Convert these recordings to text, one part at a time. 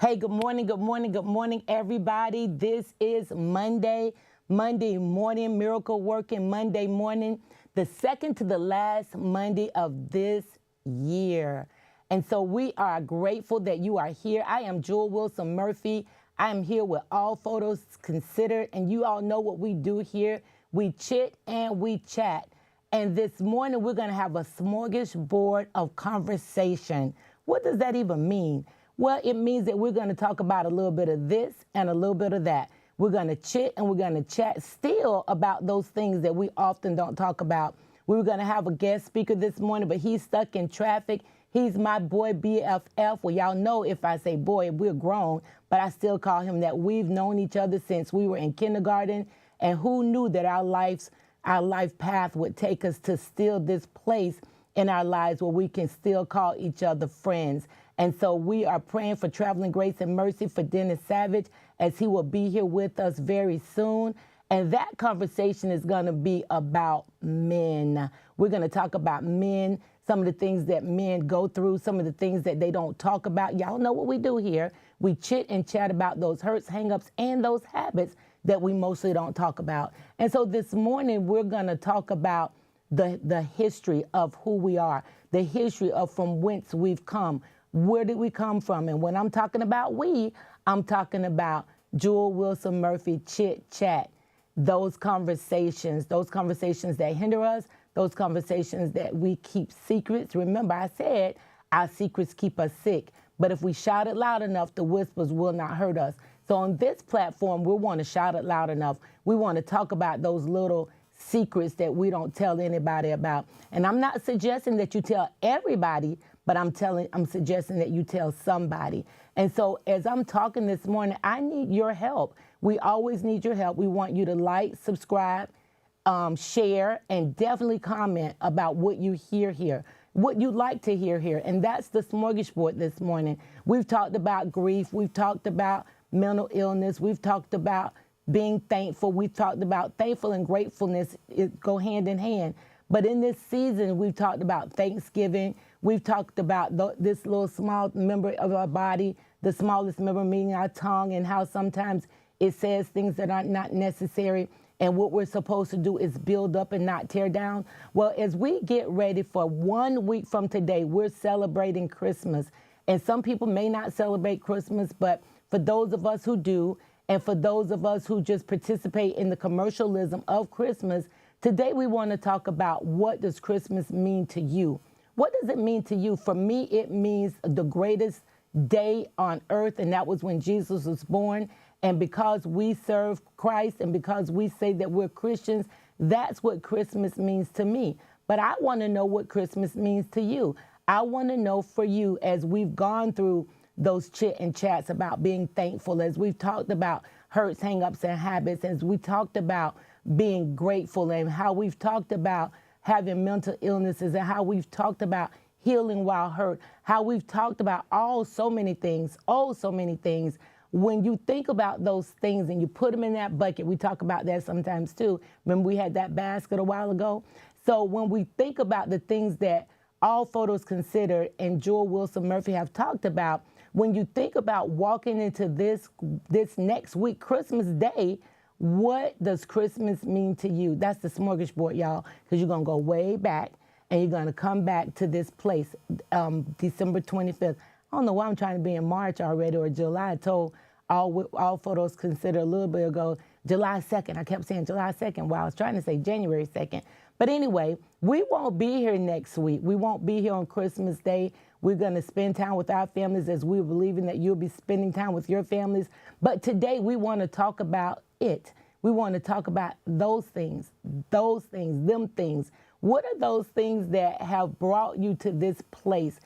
Hey, good morning, good morning, good morning, everybody. This is Monday morning, miracle working Monday morning, the second to the last Monday of this year. And so we are grateful that you are here. I am Jewel Wilson Murphy. I am here with All Photos Considered, and you all know what we do here. We chit and we chat. And this morning, we're going to have a smorgasbord of conversation. What does that even mean? Well, it means that we're going to talk about a little bit of this and a little bit of that. We're going to chit and we're going to chat still about those things that we often don't talk about. We were going to have a guest speaker this morning, but he's stuck in traffic. He's my boy BFF. Well, y'all know if I say boy, we're grown, but I still call him that. We've known each other since we were in kindergarten, and who knew that our life path would take us to still this place in our lives where we can still call each other friends. And so we are praying for traveling grace and mercy for Dennis Savage as he will be here with us very soon. And that conversation is going to be about men. We're going to talk about men, some of the things that men go through, some of the things that they don't talk about. Y'all know what we do here. We chit and chat about those hurts, hangups, and those habits that we mostly don't talk about. And so this morning, we're going to talk about the history of who we are, the history of from whence we've come. Where did we come from? And when I'm talking about we, I'm talking about Jewel Wilson Murphy Chit-Chat. Those conversations that hinder us, those conversations that we keep secrets. Remember, I said our secrets keep us sick. But if we shout it loud enough, the whispers will not hurt us. So on this platform, we want to shout it loud enough. We want to talk about those little secrets that we don't tell anybody about. And I'm not suggesting that you tell everybody, but I'm suggesting that you tell somebody. And so as I'm talking this morning, I need your help. We always need your help. We want you to like, subscribe, share, and definitely comment about what you hear here, what you'd like to hear here. And that's the smorgasbord this morning. We've talked about grief. We've talked about mental illness. We've talked about being thankful. We've talked about thankful and gratefulness go hand in hand. But in this season, we've talked about Thanksgiving. We've talked about this little small member of our body, the smallest member meaning our tongue, and how sometimes it says things that are not necessary. And what we're supposed to do is build up and not tear down. Well, as we get ready for 1 week from today, we're celebrating Christmas. And some people may not celebrate Christmas, but for those of us who do, and for those of us who just participate in the commercialism of Christmas, today we want to talk about what does Christmas mean to you? What does it mean to you? For me, it means the greatest day on earth, and that was when Jesus was born. And because we serve Christ and because we say that we're Christians, that's what Christmas means to me. But I want to know what Christmas means to you. I want to know for you, as we've gone through those chit and chats about being thankful, as we've talked about hurts, hangups, and habits, as we talked about being grateful, and how we've talked about having mental illnesses, and how we've talked about healing while hurt, how we've talked about so many things. When you think about those things and you put them in that bucket, we talk about that sometimes too. Remember we had that basket a while ago? So when we think about the things that All Photos Considered and Jewel Wilson Murphy have talked about, when you think about walking into this next week, Christmas Day, what does Christmas mean to you? That's the smorgasbord, y'all, because you're going to go way back and you're going to come back to this place, December 25th. I don't know why I'm trying to be in March already or July. I told All Photos Considered a little bit ago, July 2nd. I kept saying July 2nd while I was trying to say January 2nd. But anyway, we won't be here next week. We won't be here on Christmas Day. We're going to spend time with our families as we're believing that you'll be spending time with your families. But today we want to talk about it. We want to talk about those things, them things. What are those things that have brought you to this place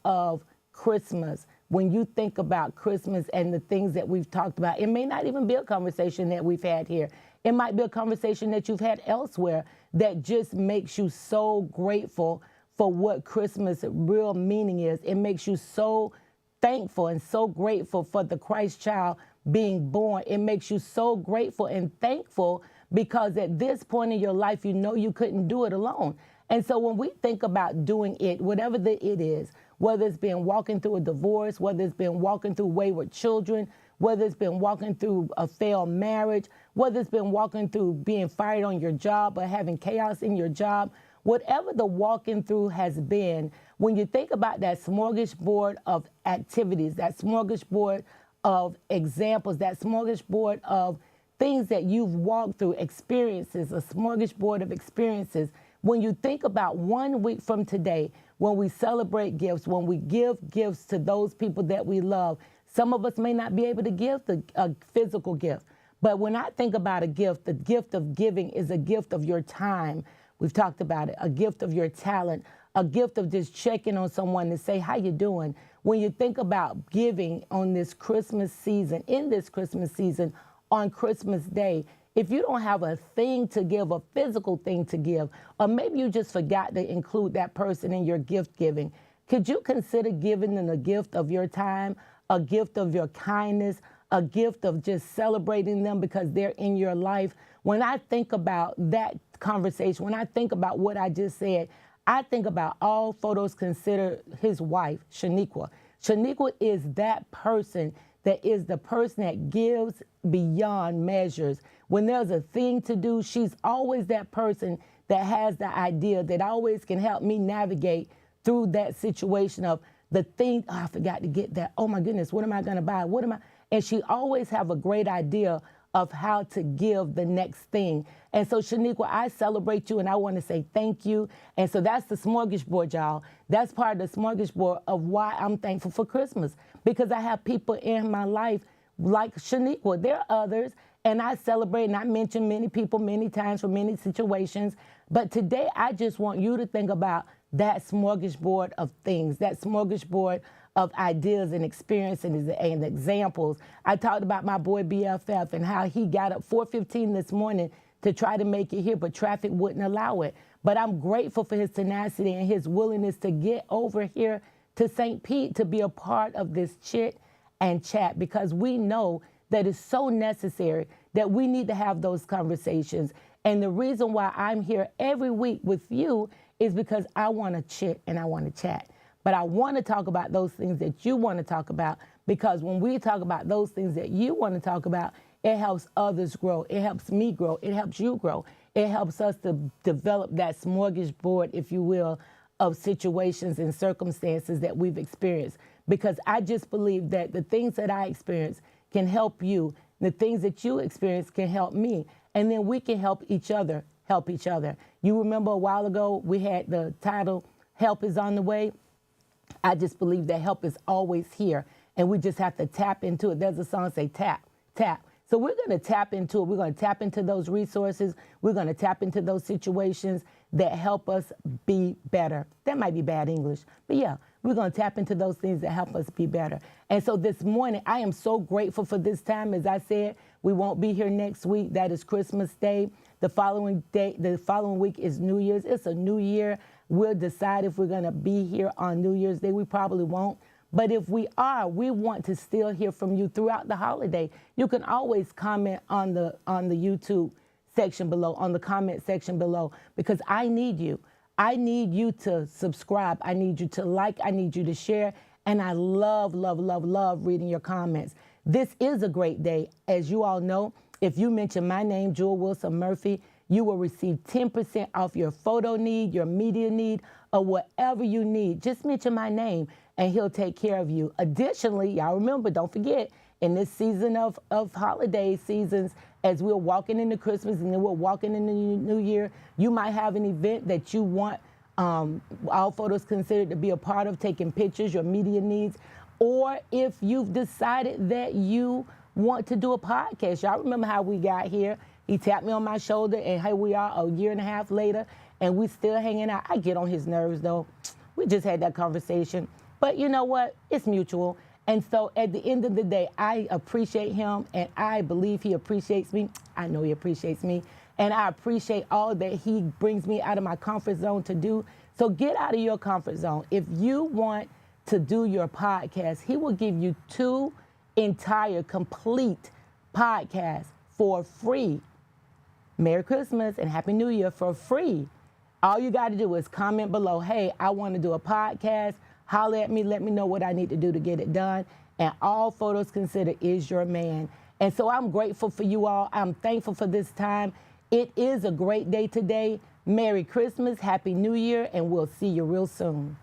of Christmas? When you think about Christmas and the things that we've talked about, it may not even be a conversation that we've had here. It might be a conversation that you've had elsewhere that just makes you so grateful for what Christmas real meaning is. It makes you so thankful and so grateful for the Christ child being born. It makes you so grateful and thankful because at this point in your life, you know you couldn't do it alone. And so when we think about doing it, whatever the it is, whether it's been walking through a divorce, whether it's been walking through wayward children, whether it's been walking through a failed marriage, whether it's been walking through being fired on your job or having chaos in your job, whatever the walking through has been, when you think about that smorgasbord of activities, that smorgasbord of examples, that smorgasbord of things that you've walked through, experiences, a smorgasbord of experiences, when you think about 1 week from today, when we celebrate gifts, when we give gifts to those people that we love, some of us may not be able to give a physical gift. But when I think about a gift, the gift of giving is a gift of your time. We've talked about it, a gift of your talent, a gift of just checking on someone to say, how you doing? When you think about giving on this Christmas season, in this Christmas season, on Christmas Day, if you don't have a thing to give, a physical thing to give, or maybe you just forgot to include that person in your gift giving, could you consider giving them a gift of your time, a gift of your kindness, a gift of just celebrating them because they're in your life? When I think about that conversation, when I think about what I just said, I think about All Photos Considered, his wife, Shaniqua. Shaniqua is that person that is the person that gives beyond measures. When there's a thing to do, she's always that person that has the idea that always can help me navigate through that situation of the thing, oh, I forgot to get that. Oh my goodness, what am I gonna buy? And she always have a great idea of how to give the next thing. And so Shaniqua, I celebrate you and I wanna say thank you. And so that's the smorgasbord, y'all. That's part of the smorgasbord of why I'm thankful for Christmas, because I have people in my life like Shaniqua. There are others, and I celebrate and I mention many people many times for many situations. But today I just want you to think about that smorgasbord of things, that smorgasbord of ideas and experiences and examples. I talked about my boy BFF and how he got up 4:15 this morning to try to make it here, but traffic wouldn't allow it. But I'm grateful for his tenacity and his willingness to get over here to St. Pete to be a part of this chit and chat, because we know that it's so necessary that we need to have those conversations. And the reason why I'm here every week with you is because I want to chit and I want to chat. But I want to talk about those things that you want to talk about, because when we talk about those things that you want to talk about, it helps others grow. It helps me grow. It helps you grow. It helps us to develop that smorgasbord, if you will, of situations and circumstances that we've experienced. Because I just believe that the things that I experience can help you. The things that you experience can help me. And then we can help each other. You remember a while ago, we had the title, Help is on the Way. I just believe that help is always here, and we just have to tap into it. There's a song say tap, tap. So we're going to tap into it. We're going to tap into those resources. We're going to tap into those situations that help us be better. That might be bad English, but yeah, we're going to tap into those things that help us be better. And so this morning, I am so grateful for this time. As I said, we won't be here next week. That is Christmas Day. The following week is New Year's. It's a new year. We'll decide if we're going to be here on New Year's Day. We probably won't. But if we are, we want to still hear from you throughout the holiday. You can always comment on the YouTube section below, on the comment section below, because I need you. I need you to subscribe. I need you to like. I need you to share. And I love, love, love, love reading your comments. This is a great day. As you all know, if you mention my name, Jewel Wilson Murphy, you will receive 10% off your photo need, your media need, or whatever you need. Just mention my name and he'll take care of you. Additionally, y'all remember, don't forget, in this season of holiday seasons, as we're walking into Christmas and then we're walking into the New Year, you might have an event that you want All Photos Considered to be a part of, taking pictures, your media needs, or if you've decided that you want to do a podcast. Y'all remember how we got here? He tapped me on my shoulder, and here we are a year and a half later, and we still hanging out. I get on his nerves, though. We just had that conversation. But you know what? It's mutual. And so at the end of the day, I appreciate him, and I believe he appreciates me. I know he appreciates me. And I appreciate all that he brings me out of my comfort zone to do. So get out of your comfort zone. If you want to do your podcast, he will give you 2 entire complete podcasts for free. Merry Christmas and Happy New Year for free. All you got to do is comment below, hey, I want to do a podcast. Holler at me, let me know what I need to do to get it done. And All Photos Considered is your man. And so I'm grateful for you all. I'm thankful for this time. It is a great day today. Merry Christmas, Happy New Year, and we'll see you real soon.